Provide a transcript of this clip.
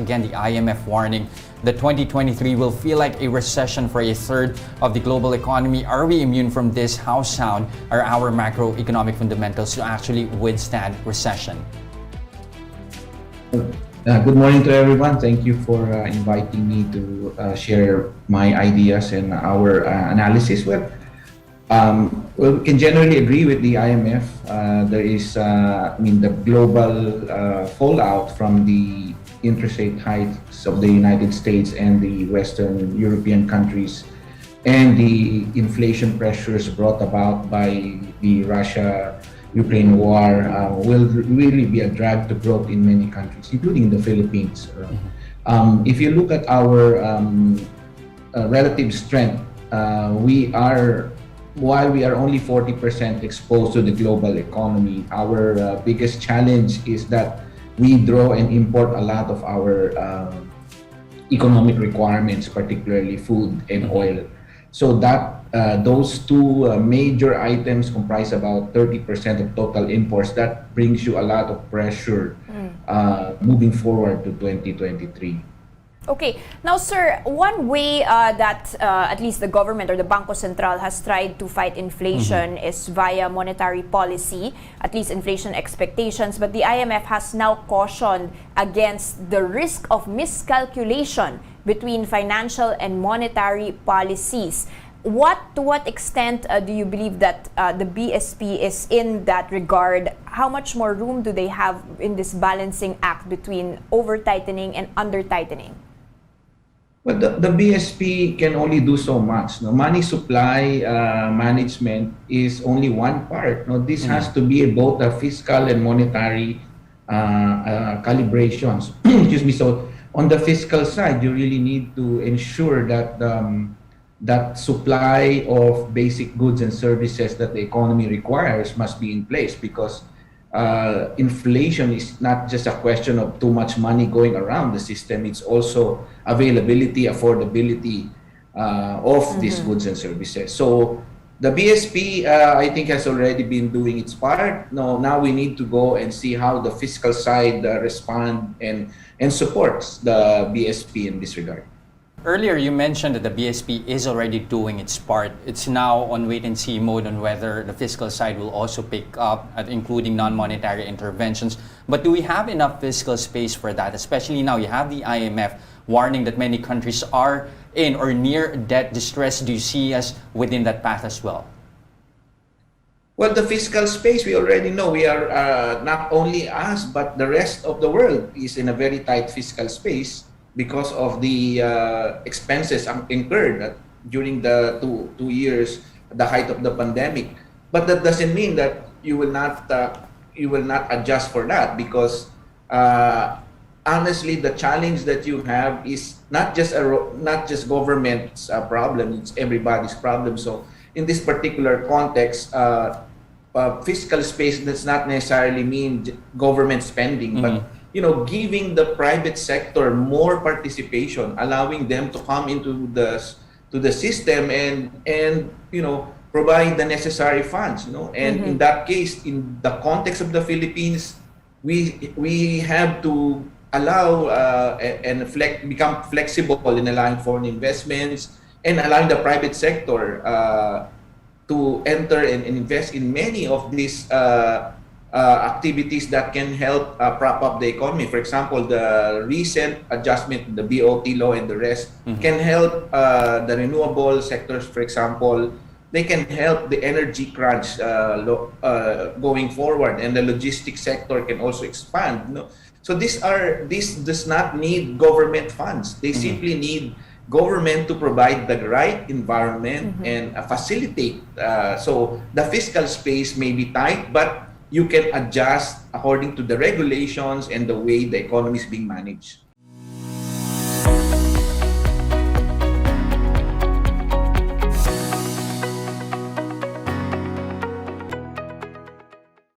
again, the IMF warning that 2023 will feel like a recession for a third of the global economy. Are we immune from this? How sound are our macroeconomic fundamentals to actually withstand recession? Good morning to everyone. Thank you for inviting me to share my ideas and our analysis. Well, we can generally agree with the IMF. There is, the global fallout from the interest rate hikes of the United States and the Western European countries, and the inflation pressures brought about by the Russia-Ukraine war will really be a drag to growth in many countries, including the Philippines. If you look at our relative strength, while we are only 40% exposed to the global economy, our biggest challenge is that we draw and import a lot of our economic requirements, particularly food and oil. So that those two major items comprise about 30% of total imports. That brings you a lot of pressure moving forward to 2023. Okay. Now, sir, one way that at least the government or the Bangko Sentral has tried to fight inflation is via monetary policy, at least inflation expectations. But the IMF has now cautioned against the risk of miscalculation between financial and monetary policies. To what extent do you believe that the BSP is in that regard? How much more room do they have in this balancing act between over-tightening and under-tightening? Well, the BSP can only do so much. No, money supply management is only one part. No, this has to be both a fiscal and monetary calibrations. Excuse me. So on the fiscal side, you really need to ensure that that supply of basic goods and services that the economy requires must be in place, because inflation is not just a question of too much money going around the system. It's also availability, affordability of these goods and services. So the BSP, I think, has already been doing its part. Now we need to go and see how the fiscal side respond and supports the BSP in this regard. Earlier, you mentioned that the BSP is already doing its part. It's now on wait-and-see mode on whether the fiscal side will also pick up, including non-monetary interventions. But do we have enough fiscal space for that? Especially now, you have the IMF warning that many countries are in or near debt distress. Do you see us within that path as well? Well, the fiscal space, we already know. We are, not only us, but the rest of the world is in a very tight fiscal space, because of the expenses incurred during the two years, the height of the pandemic. But that doesn't mean that you will not adjust for that, because honestly, the challenge that you have is not just government's problem; it's everybody's problem. So in this particular context, fiscal space does not necessarily mean government spending, but giving the private sector more participation, allowing them to come into the system and provide the necessary funds. And in that case, in the context of the Philippines, we have to allow and become flexible in allowing foreign investments and allowing the private sector to enter and invest in many of these activities that can help prop up the economy. For example, the recent adjustment, the BOT law and the rest, can help the renewable sectors, for example. They can help the energy crunch going forward, and the logistics sector can also expand. So this does not need government funds. They simply need government to provide the right environment and facilitate. So the fiscal space may be tight, but you can adjust according to the regulations and the way the economy is being managed.